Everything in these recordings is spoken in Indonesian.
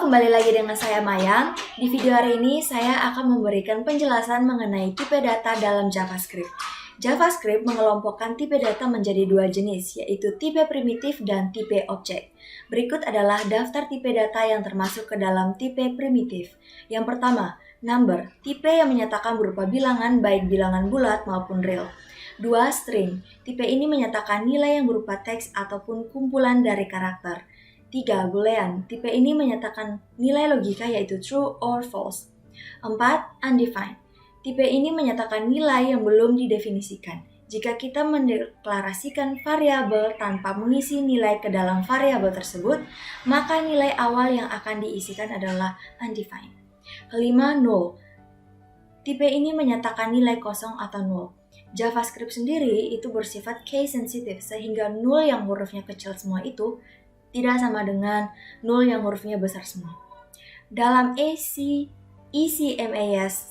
kembali lagi dengan saya Mayang. Di video hari ini saya akan memberikan penjelasan mengenai tipe data dalam JavaScript. JavaScript mengelompokkan tipe data menjadi dua jenis, yaitu tipe primitif dan tipe objek. Berikut adalah daftar tipe data yang termasuk ke dalam tipe primitif. Yang pertama, number, tipe yang menyatakan berupa bilangan baik bilangan bulat maupun real. 2. String, tipe ini menyatakan nilai yang berupa teks ataupun kumpulan dari karakter. 3. Boolean, tipe ini menyatakan nilai logika yaitu true or false. 4. Undefined, tipe ini menyatakan nilai yang belum didefinisikan. Jika kita mendeklarasikan variabel tanpa mengisi nilai ke dalam variabel tersebut, maka nilai awal yang akan diisikan adalah undefined. 5. Null, tipe ini menyatakan nilai kosong atau null. JavaScript sendiri itu bersifat case sensitive, sehingga null yang hurufnya kecil semua itu tidak sama dengan null yang hurufnya besar semua. Dalam ECMAS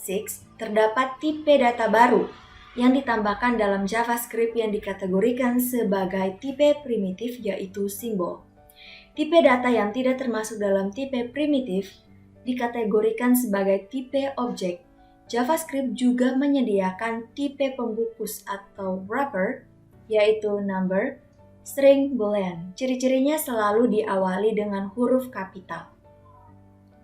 6 terdapat tipe data baru yang ditambahkan dalam JavaScript yang dikategorikan sebagai tipe primitif, yaitu simbol. Tipe data yang tidak termasuk dalam tipe primitif dikategorikan sebagai tipe objek. JavaScript juga menyediakan tipe pembungkus atau wrapper, yaitu number, string, boolean. Ciri-cirinya selalu diawali dengan huruf kapital.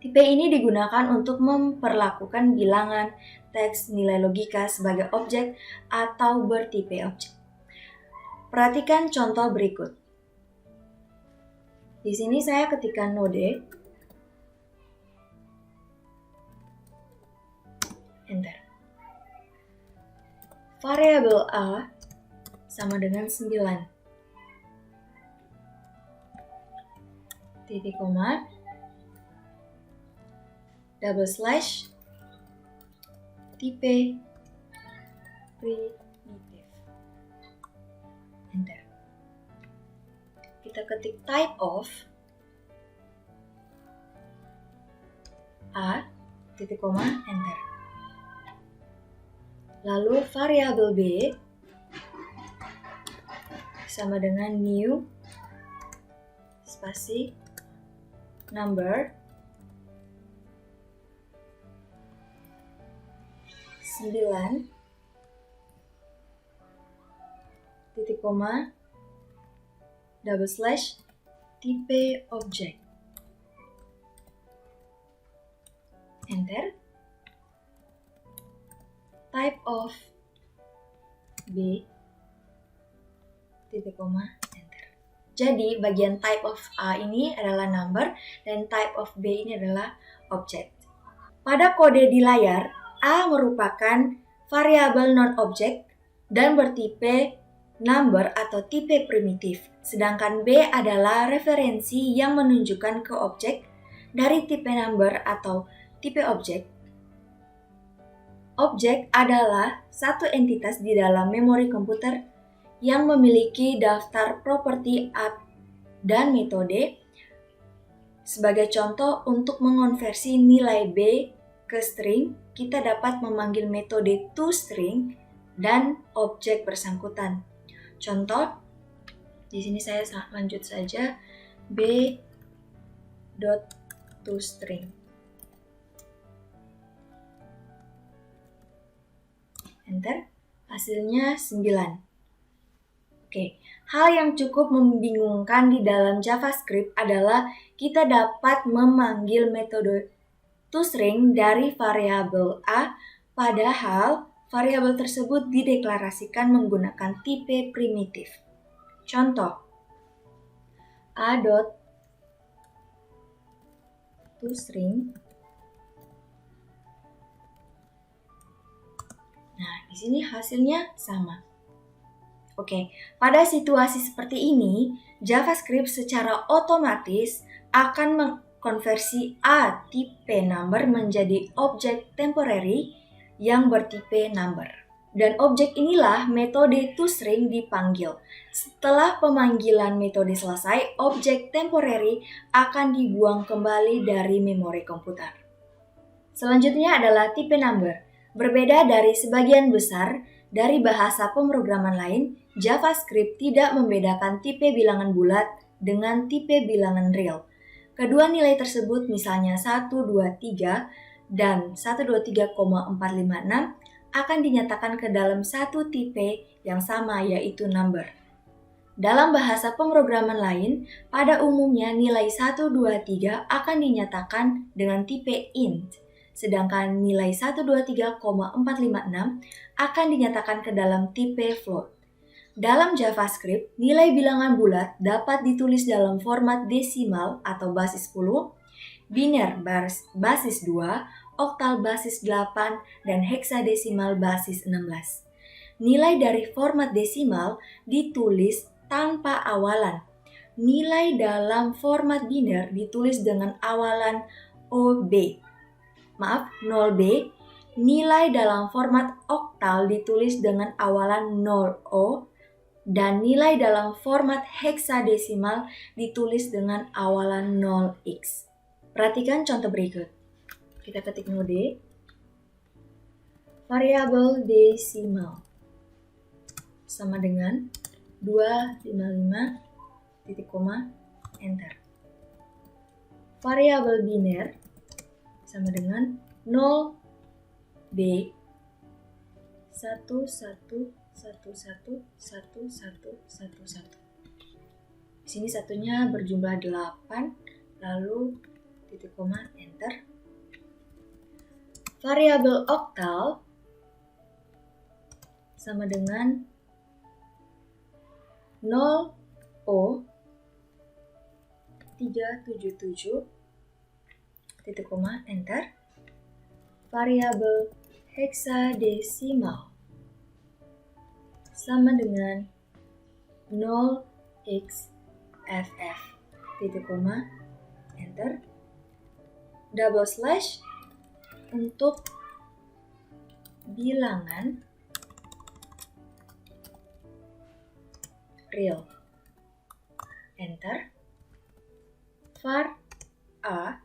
Tipe ini digunakan untuk memperlakukan bilangan, teks, nilai logika sebagai objek atau bertipe objek. Perhatikan contoh berikut. Di sini saya ketikkan node, enter. Variabel A sama dengan 9. Titik koma, double slash, tipe primitif. Enter. Kita ketik type of A, titik koma, enter. Lalu variabel B sama dengan new spasi number 9 titik koma double slash tipe objek, enter. Type of B titik koma, enter. Jadi bagian type of A ini adalah number dan type of B ini adalah object. Pada kode di layar, A merupakan variabel non-objek dan bertipe number atau tipe primitif. Sedangkan B adalah referensi yang menunjukkan ke objek dari tipe number atau tipe objek. Objek adalah satu entitas di dalam memori komputer yang memiliki daftar properti dan metode. Sebagai contoh, untuk mengonversi nilai B ke string, kita dapat memanggil metode toString dan objek bersangkutan. Contoh, di sini saya lanjut saja b.toString. Enter, hasilnya 9. Oke, hal yang cukup membingungkan di dalam JavaScript adalah kita dapat memanggil metode toString dari variabel A, padahal variabel tersebut dideklarasikan menggunakan tipe primitif. Contoh, a.toString. Nah, di sini hasilnya sama. Oke, pada situasi seperti ini, JavaScript secara otomatis akan mengkonversi A tipe number menjadi objek temporary yang bertipe number. Dan objek inilah metode toString dipanggil. Setelah pemanggilan metode selesai, objek temporary akan dibuang kembali dari memori komputer. Selanjutnya adalah tipe number. Berbeda dari sebagian besar dari bahasa pemrograman lain, JavaScript tidak membedakan tipe bilangan bulat dengan tipe bilangan real. Kedua nilai tersebut misalnya 123 dan 123,456 akan dinyatakan ke dalam satu tipe yang sama yaitu number. Dalam bahasa pemrograman lain, pada umumnya nilai 123 akan dinyatakan dengan tipe int, sedangkan nilai 123,456 akan dinyatakan ke dalam tipe float. Dalam JavaScript, nilai bilangan bulat dapat ditulis dalam format desimal atau basis 10, biner basis 2, oktal basis 8, dan heksadesimal basis 16. Nilai dari format desimal ditulis tanpa awalan. Nilai dalam format biner ditulis dengan awalan 0B. Nilai dalam format oktal ditulis dengan awalan 0O. Dan nilai dalam format heksadesimal ditulis dengan awalan 0x. Perhatikan contoh berikut. Kita ketik node. Variabel desimal sama dengan 255, titik koma, enter. Variabel biner sama dengan 0b 11111111. Di sini satunya berjumlah 8, lalu titik koma, enter. Variabel oktal sama dengan 0O 377, titik koma, enter. Variabel heksadesimal sama dengan 0xff, titik koma, enter. Double slash untuk bilangan real, enter. Var A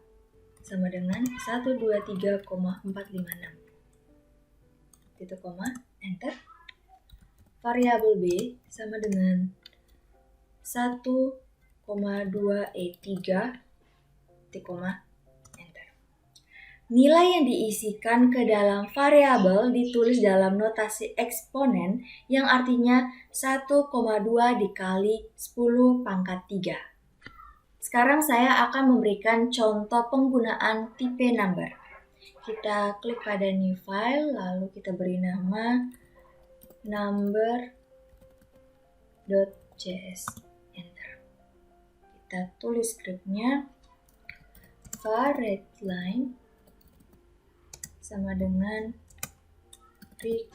sama dengan 123,456, titik koma, enter. Variabel B sama dengan 1,2E3, titik koma, enter. Nilai yang diisikan ke dalam variabel ditulis dalam notasi eksponen yang artinya 1,2 dikali 10 pangkat 3. Sekarang saya akan memberikan contoh penggunaan tipe number. Kita klik pada new file, lalu kita beri nama number.js, enter. Kita tulis scriptnya var readline sama dengan require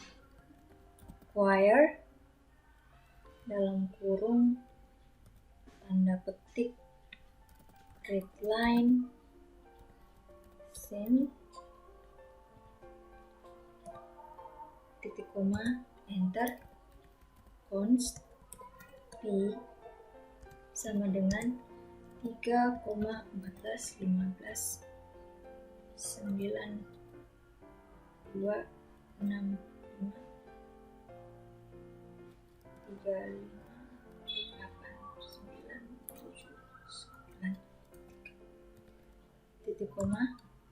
dalam kurung tanda petik readline send, titik koma, enter. Const p sama dengan 3,1415 9265 358979, titik koma,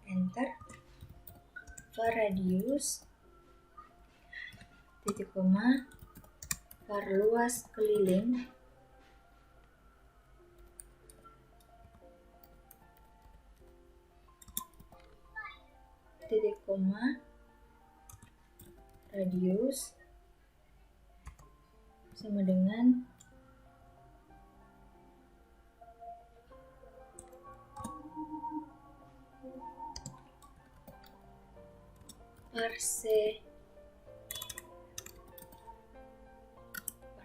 enter. var radius, titik koma, var luas keliling, titik koma, radius sama dengan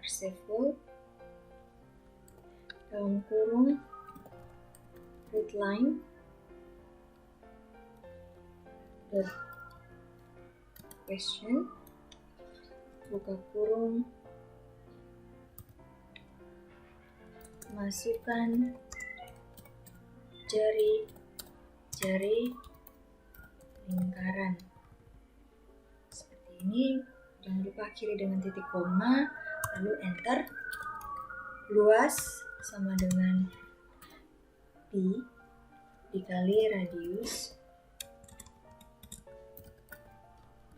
parseful dalam kurung readline dot question buka kurung masukkan jari lingkaran seperti ini. Jangan lupa akhiri dengan titik koma, lalu enter. Luas sama dengan P dikali radius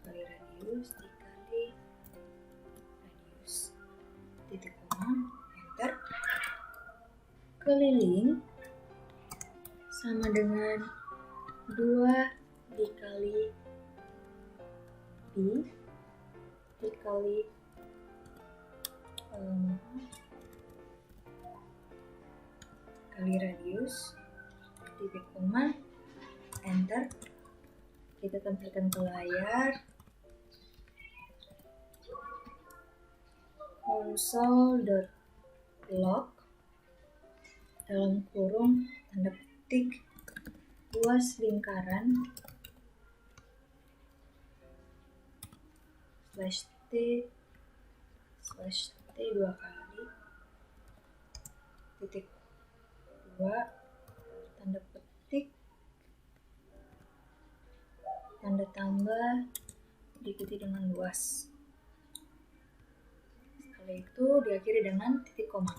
dikali radius titik koma, enter. Keliling sama dengan 2 dikali pi dikali kali radius titik koma, enter. Kita tampilkan ke layar. Console.log dalam kurung tanda petik luas lingkaran /t 2 kali titik 2 tanda petik tanda tambah diikuti dengan luas. Setelah itu diakhiri dengan titik koma.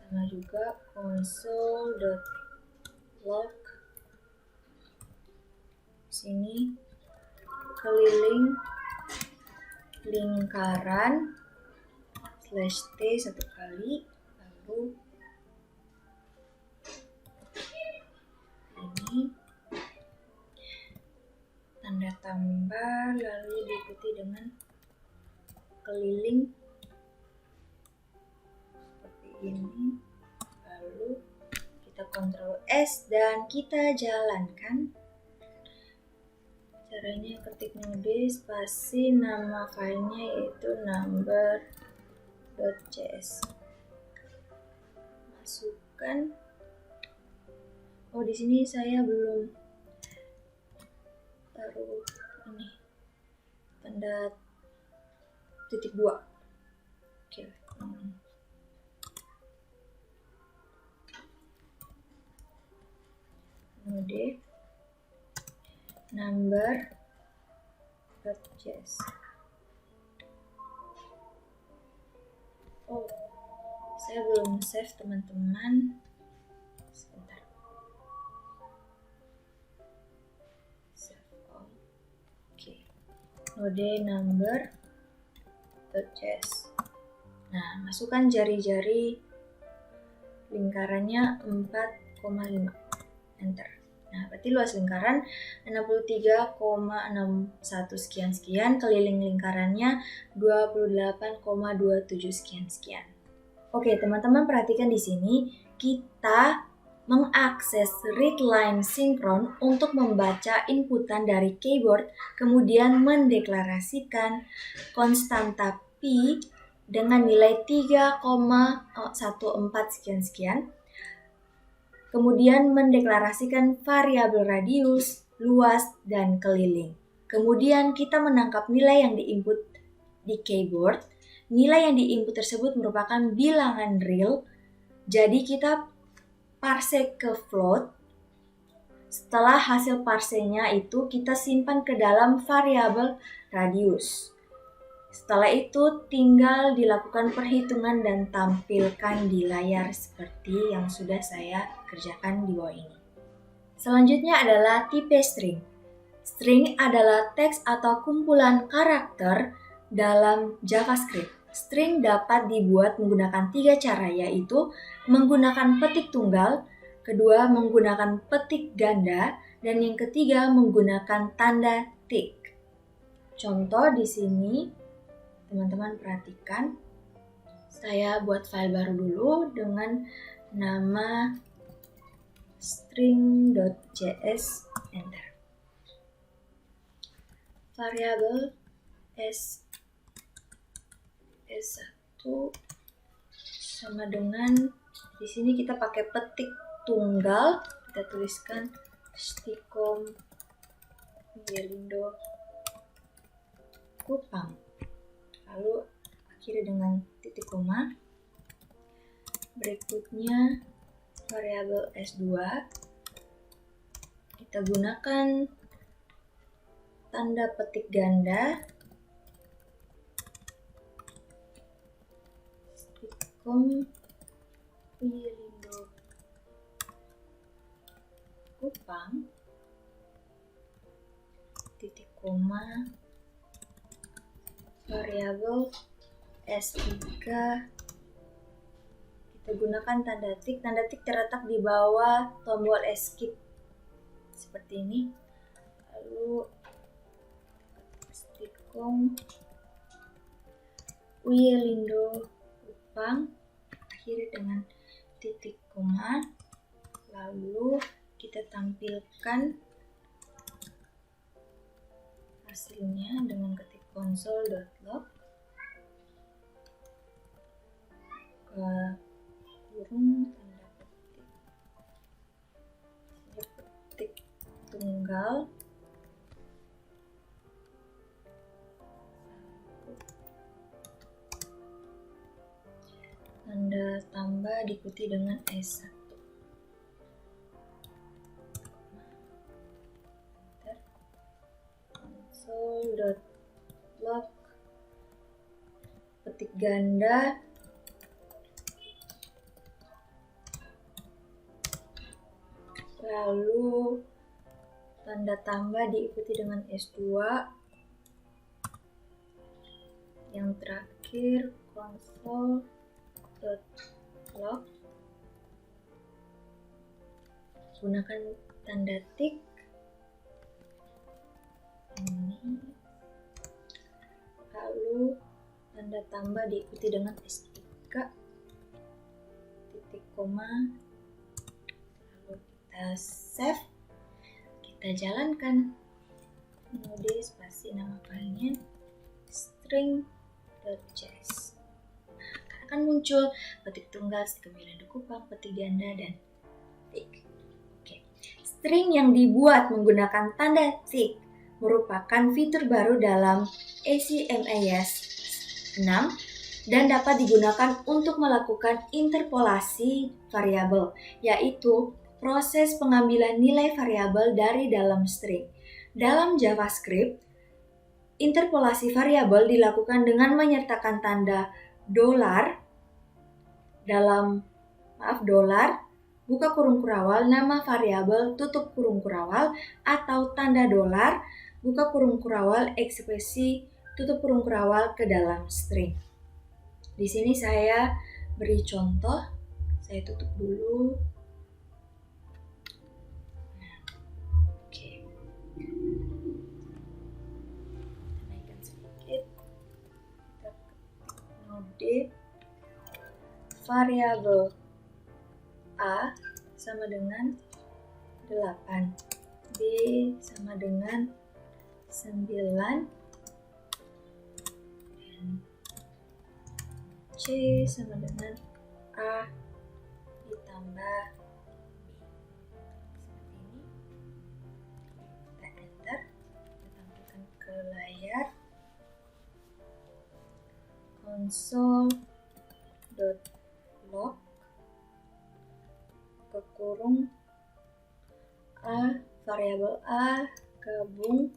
Sama juga console.log sini keliling lingkaran /t 1 kali, lalu ini tanda tambah lalu diikuti dengan keliling seperti ini, lalu kita Ctrl S dan kita jalankan. Caranya ketik node spasi nama filenya yaitu number.cs, masukkan. Oh, di sini saya belum taruh ini tanda titik 2. Oke. Node number.js. Oh, saya belum save teman-teman. Sebentar. Save all. Oke. Node number.js. Nah, masukkan jari-jari lingkarannya 4,5. Enter. Nah, berarti luas lingkaran 63,61 sekian-sekian, keliling lingkarannya 28,27 sekian-sekian. Oke, teman-teman perhatikan di sini, kita mengakses read line sinkron untuk membaca inputan dari keyboard, kemudian mendeklarasikan konstanta pi dengan nilai 3,14 sekian-sekian. Kemudian mendeklarasikan variabel radius, luas, dan keliling. Kemudian kita menangkap nilai yang diinput di keyboard. Nilai yang diinput tersebut merupakan bilangan real. Jadi kita parse ke float. Setelah hasil parsenya itu kita simpan ke dalam variabel radius. Setelah itu tinggal dilakukan perhitungan dan tampilkan di layar seperti yang sudah saya kerjakan di bawah ini. Selanjutnya adalah tipe string. String adalah teks atau kumpulan karakter dalam JavaScript. String dapat dibuat menggunakan 3 cara, yaitu menggunakan petik tunggal, kedua menggunakan petik ganda, dan yang ketiga menggunakan tanda tick. Contoh di sini, teman-teman perhatikan, saya buat file baru dulu dengan nama string.js, enter. Variabel S1 sama dengan, di sini kita pakai petik tunggal, kita tuliskan Stikom Gelindo Kupang. Lalu akhiri dengan titik koma. Berikutnya variabel S2. Kita gunakan tanda petik ganda. Stikom Gelindo kupang, titik koma, variabel S3, kita gunakan tanda tik terletak di bawah tombol escape seperti ini. Lalu stikom Wilindo kupang, akhiri dengan titik koma, lalu kita tampilkan hasilnya dengan ketik console.log ke kurung tanda petik tunggal tanda tambah diikuti dengan S1. Console.log petik ganda lalu tanda tambah diikuti dengan S2. Yang terakhir console.log gunakan tanda tik ini, lalu tanda tambah diikuti dengan S3, titik koma, lalu kita save, kita jalankan. Mode spasi nama filenya string.js. Akan muncul petik tunggal, stikom Wilindo kupang, petik ganda, dan tik. Oke. String yang dibuat menggunakan tanda tik merupakan fitur baru dalam ACMAS 6 dan dapat digunakan untuk melakukan interpolasi variabel, yaitu proses pengambilan nilai variabel dari dalam string. Dalam JavaScript, interpolasi variabel dilakukan dengan menyertakan tanda dolar buka kurung kurawal nama variabel tutup kurung kurawal atau tanda dolar buka kurung kurawal ekspresi tutup kurung kurawal ke dalam string. Di sini saya beri contoh, saya tutup dulu. Oke. Naikkan sedikit. Kita ketik node variabel A sama dengan 8, B sama dengan 9, dan C sama dengan A ditambah B. Seperti ini. Kita enter, kita tampilkan ke layar. Console.log ke kurung A, variabel A gabung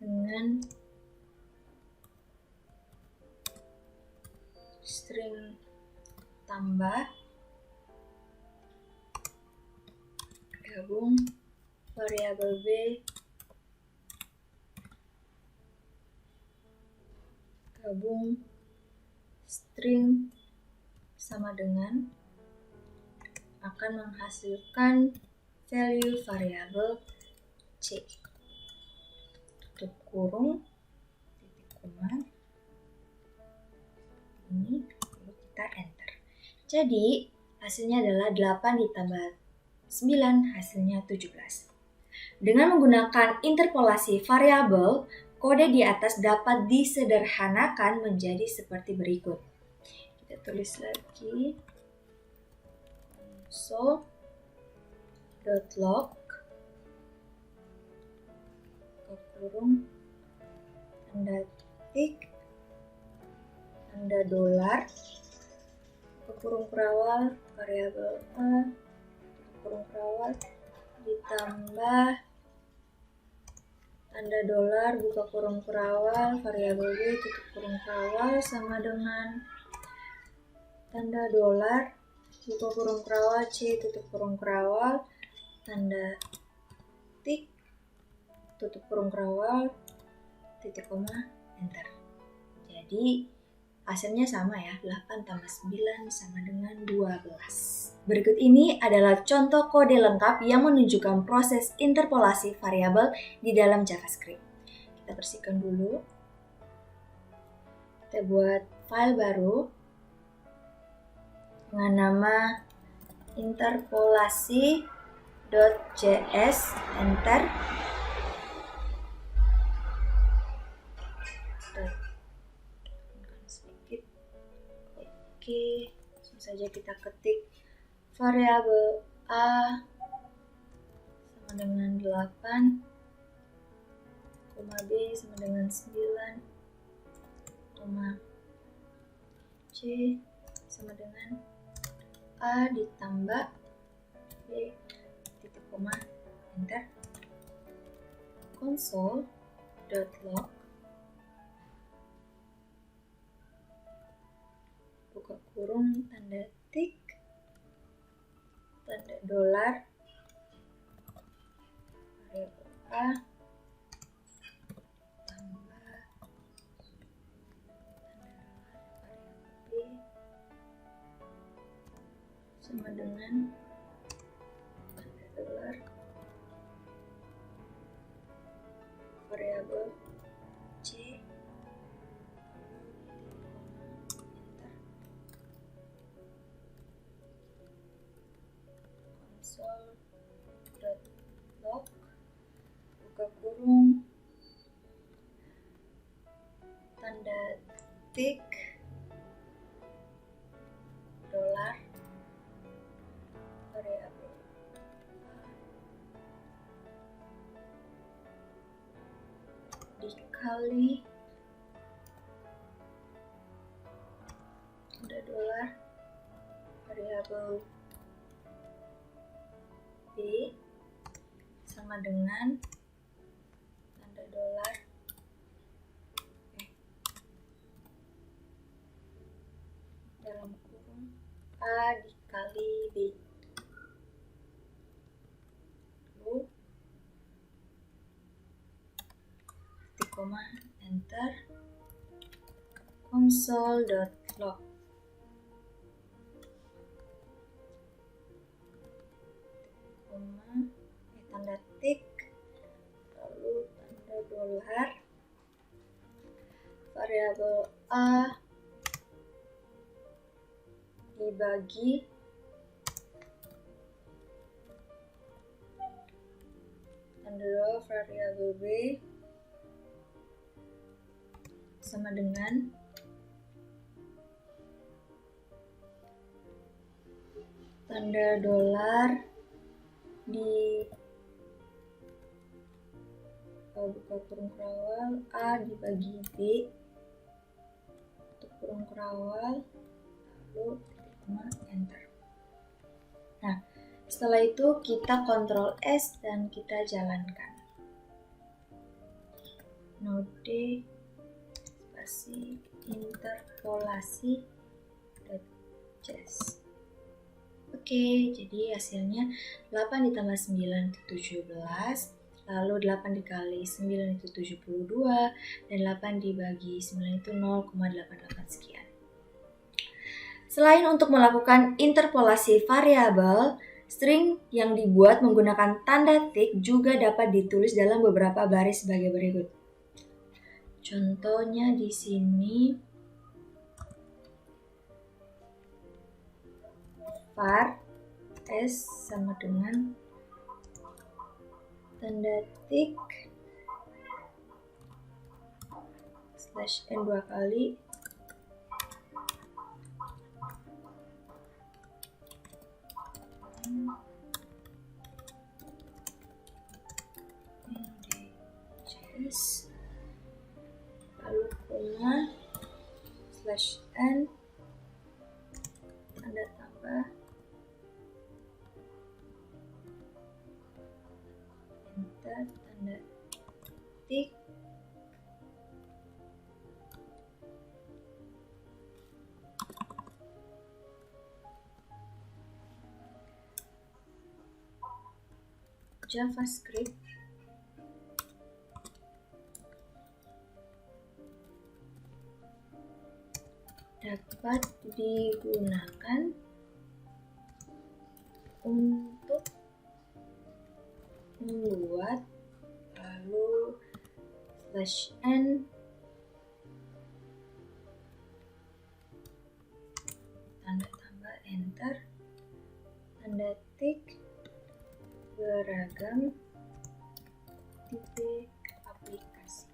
dengan string tambah gabung variabel B gabung string sama dengan akan menghasilkan value variabel C. Tutup kurung, titik koma, ini, lalu kita enter. Jadi hasilnya adalah 8 ditambah 9, hasilnya 17. Dengan menggunakan interpolasi variabel, kode di atas dapat disederhanakan menjadi seperti berikut. Kita tulis lagi console.log ke kurung tanda tik tanda dolar ke kurung kurawal variabel A kurung kurawal ditambah tanda dolar buka kurung kurawal variabel B tutup kurung kurawal sama dengan tanda dolar buka kurung kerawal, C tutup kurung kerawal, tanda tik, tutup kurung kerawal, titik koma, enter. Jadi hasilnya sama ya, 8 tambah 9 sama dengan 12. Berikut ini adalah contoh kode lengkap yang menunjukkan proses interpolasi variabel di dalam JavaScript. Kita bersihkan dulu. Kita buat file baru dengan nama interpolasi.js, enter. Sedikit. Oke, langsung saja kita ketik variabel a sama dengan 8, b sama dengan 9, c sama dengan a ditambah b titik koma, enter. Console.log buka kurung, tanda tik, tanda dolar, variabel a tambah tanda dolar, variabel b sama dengan tanda dolar, variabel c, enter. Console.log buka kurung, tanda tik, dolar, variabel dikali tanda dolar, variabel b sama dengan tanda dolar dalam kurung a dikali b. Lalu titik koma, enter. Console.log tanda tik, lalu tanda dolar, variabel a dibagi tanda dolar, variabel b sama dengan tanda dolar di buka kurung kerawal a dibagi b tutup kurung kerawal, lalu titik koma, enter. Nah, setelah itu kita Ctrl S dan kita jalankan. Node spasi interpolasi.js. Oke, jadi hasilnya 8 ditambah 9 itu 17, lalu 8 dikali 9 itu 72, dan 8 dibagi 9 itu 0,88 sekian. Selain untuk melakukan interpolasi variabel, string yang dibuat menggunakan tanda tik juga dapat ditulis dalam beberapa baris sebagai berikut. Contohnya di sini var s sama dengan tanda tik /n 2 kali index, lalu koma /n tanda tambah enter, tanda tik, JavaScript dapat digunakan untuk membuat, lalu /n tanda tambah enter, tanda tik, beragam tipe aplikasi,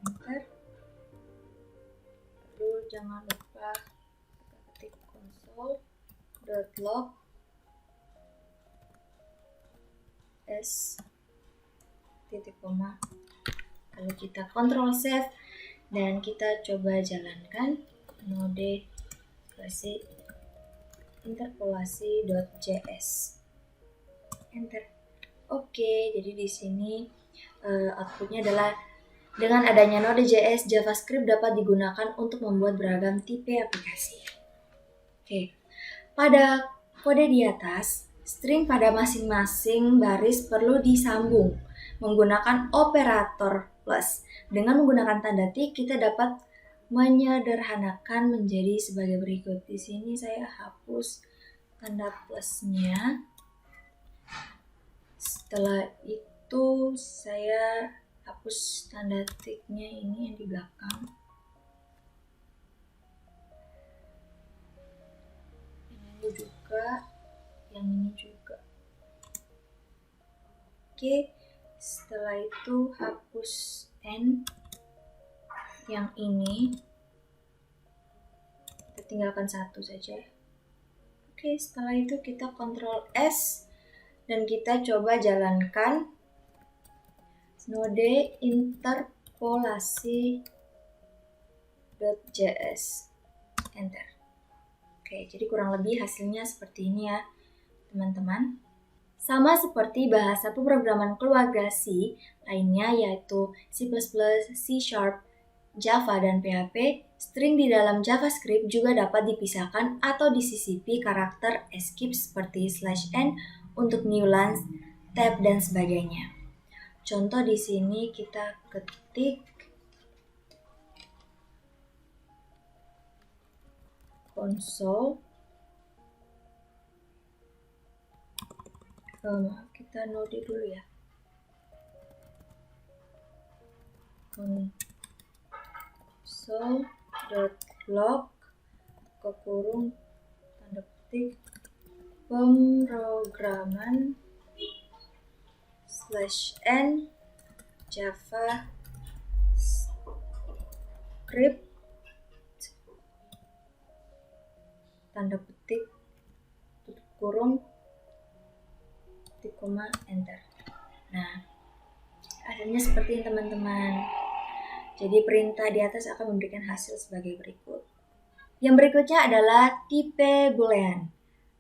enter, lalu jangan lupa kita ketik console.log s titik koma, lalu kita Ctrl save dan kita coba jalankan node interpolasi.js, enter. Oke, jadi di sini outputnya adalah dengan adanya Node.js, JavaScript dapat digunakan untuk membuat beragam tipe aplikasi. Oke, pada kode di atas, string pada masing-masing baris perlu disambung menggunakan operator plus. Dengan menggunakan tanda tik, kita dapat menyederhanakan menjadi sebagai berikut. Di sini saya hapus tanda plusnya. Setelah itu saya hapus tanda tiknya ini yang di belakang. Ini juga, yang ini juga. Oke, setelah itu hapus n. Yang ini kita tinggalkan satu saja. Oke, setelah itu kita Ctrl S dan kita coba jalankan node interpolasi.js, enter. Oke, jadi kurang lebih hasilnya seperti ini ya teman-teman. Sama seperti bahasa pemrograman keluarga C lainnya yaitu C++, C#, Java, dan PHP, string di dalam JavaScript juga dapat dipisahkan atau disisipi karakter escape seperti /n untuk new lines, tab, dan sebagainya. Contoh di sini kita ketik console, kita node dulu ya, console.log tanda petik pemrograman /n JavaScript tanda petik tutup kurung titik koma, enter. Nah, hasilnya seperti ini teman-teman. Jadi perintah di atas akan memberikan hasil sebagai berikut. Yang berikutnya adalah tipe boolean.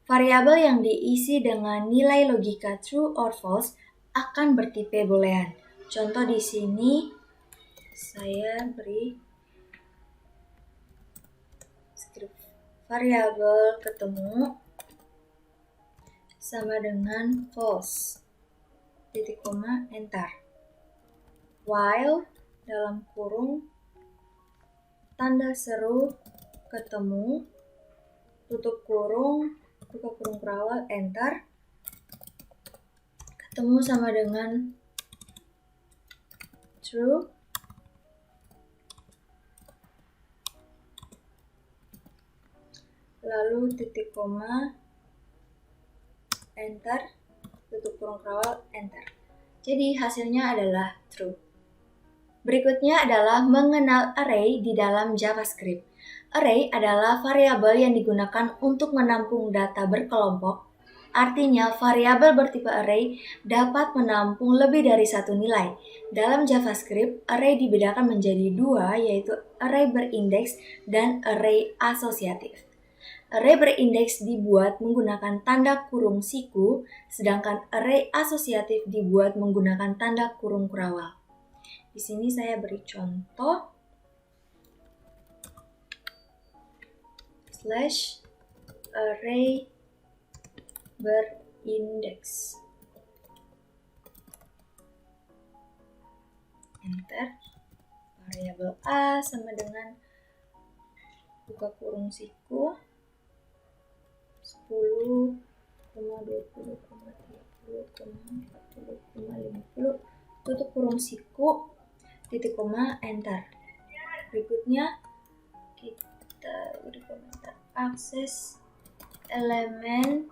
Variabel yang diisi dengan nilai logika true or false akan bertipe boolean. Contoh di sini saya beri script variabel ketemu sama dengan false, titik koma, enter. While dalam kurung tanda seru ketemu tutup kurung buka kurung perawal, enter, ketemu sama dengan true, lalu titik koma, enter, tutup kurung perawal, enter. Jadi hasilnya adalah true. Berikutnya adalah mengenal array di dalam JavaScript. Array adalah variabel yang digunakan untuk menampung data berkelompok. Artinya, variabel bertipe array dapat menampung lebih dari satu nilai. Dalam JavaScript, array dibedakan menjadi dua, yaitu array berindeks dan array asosiatif. Array berindeks dibuat menggunakan tanda kurung siku, sedangkan array asosiatif dibuat menggunakan tanda kurung kurawal. Di sini saya beri contoh /array berindeks. Enter. Variabel A sama dengan buka kurung siku 10, 20, 30, 40, 50, tutup kurung siku, titik koma, enter. Berikutnya kita beri komentar akses elemen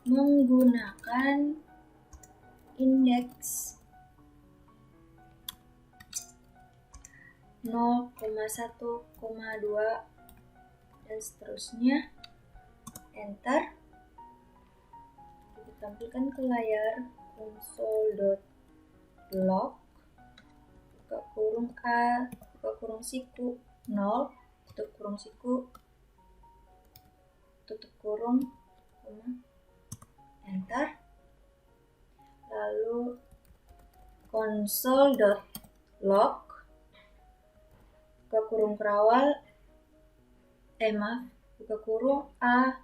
menggunakan indeks 0, 1, 2 dan seterusnya, enter. Kita tampilkan ke layar console.log, buka kurung A, buka kurung siku 0, tutup kurung siku, tutup kurung, enter. Lalu console.log, buka kurung kerawal, buka kurung A,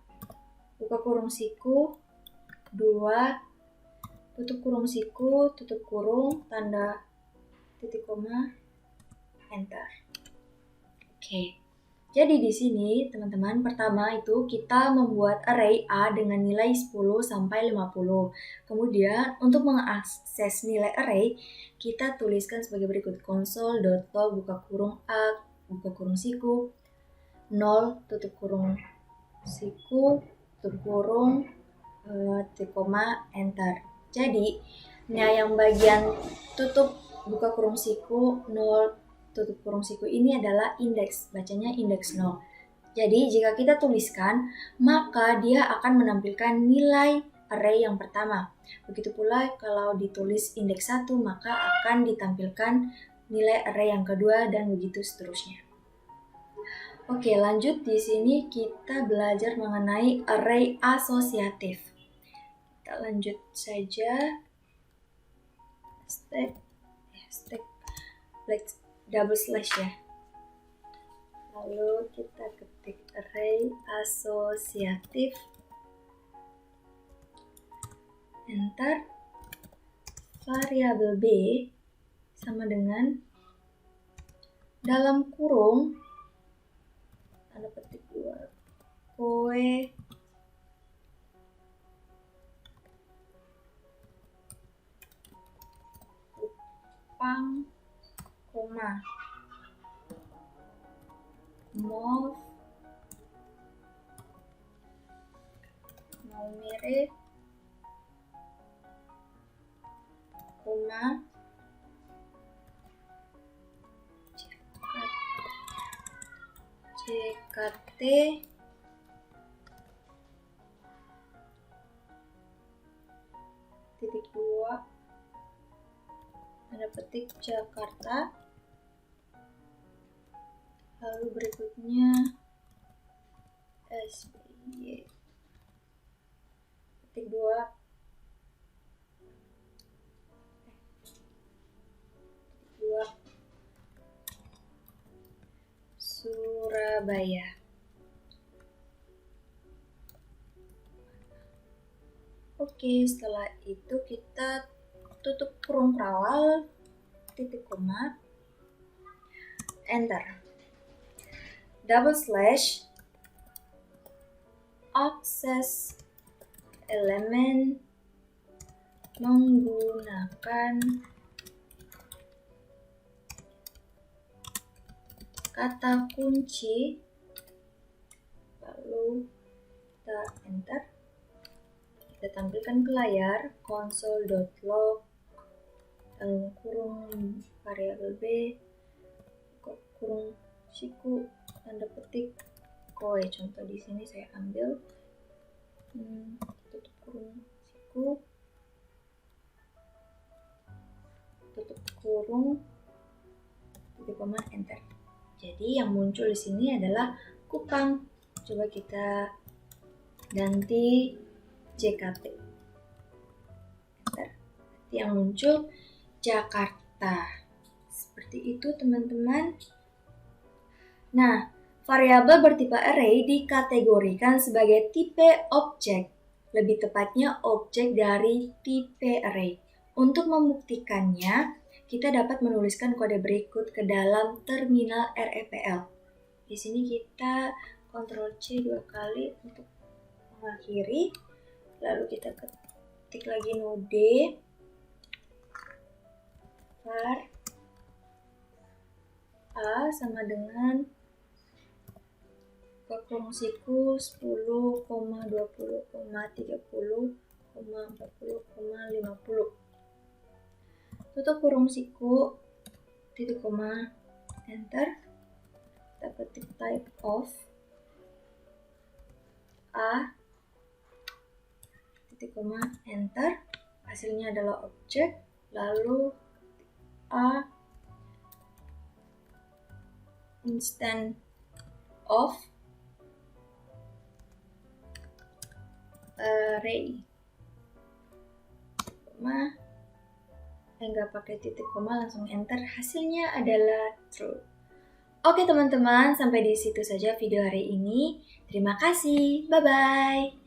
buka kurung siku 2, tutup kurung siku, tutup kurung, tanda titik koma, enter. Oke. Jadi di sini teman-teman, pertama itu kita membuat array A dengan nilai 10 sampai 50. Kemudian untuk mengakses nilai array, kita tuliskan sebagai berikut: console.log buka kurung A, buka kurung siku 0, tutup kurung siku, tutup kurung, titik koma, enter. Jadi, yang bagian tutup buka kurung siku 0, tutup kurung siku ini adalah indeks, bacanya indeks 0. Jadi jika kita tuliskan, maka dia akan menampilkan nilai array yang pertama. Begitu pula kalau ditulis indeks 1, maka akan ditampilkan nilai array yang kedua dan begitu seterusnya. Oke, lanjut di sini kita belajar mengenai array asosiatif. Kita lanjut saja. Double slash ya. Lalu kita ketik array asosiatif, enter. Variabel B sama dengan dalam kurung tanda petik 2 koe upang koma mov mau mirip koma JKT titik 2 tanda petik Jakarta. Lalu berikutnya SBY titik 2 Surabaya. Oke, setelah itu kita tutup kurung kerawal, titik koma, enter. Double slash akses elemen menggunakan kata kunci, lalu kita enter. Kita tampilkan ke layar console.log dalam kurung variabel B, kurung siku tanda petik koe. Contoh di sini saya ambil tutup kurung siku, tutup kurung, titik koma, enter. Jadi yang muncul di sini adalah Kupang. Coba kita ganti JKT. Enter. Yang muncul Jakarta. Seperti itu teman-teman. Nah, Variabel bertipe array dikategorikan sebagai tipe objek, lebih tepatnya objek dari tipe array. Untuk membuktikannya, kita dapat menuliskan kode berikut ke dalam terminal REPL. Di sini kita Ctrl C 2 kali untuk mengakhiri, lalu kita ketik lagi node var A sama dengan kurung siku 10, 20, 30, 40, 50. Tutup kurung siku, titik koma, enter. Kita ketik type of A, titik koma, enter. Hasilnya adalah objek, lalu A instance of array, koma, nggak pakai titik koma, langsung enter. Hasilnya adalah true. Oke teman-teman, sampai di situ saja video hari ini. Terima kasih, bye-bye.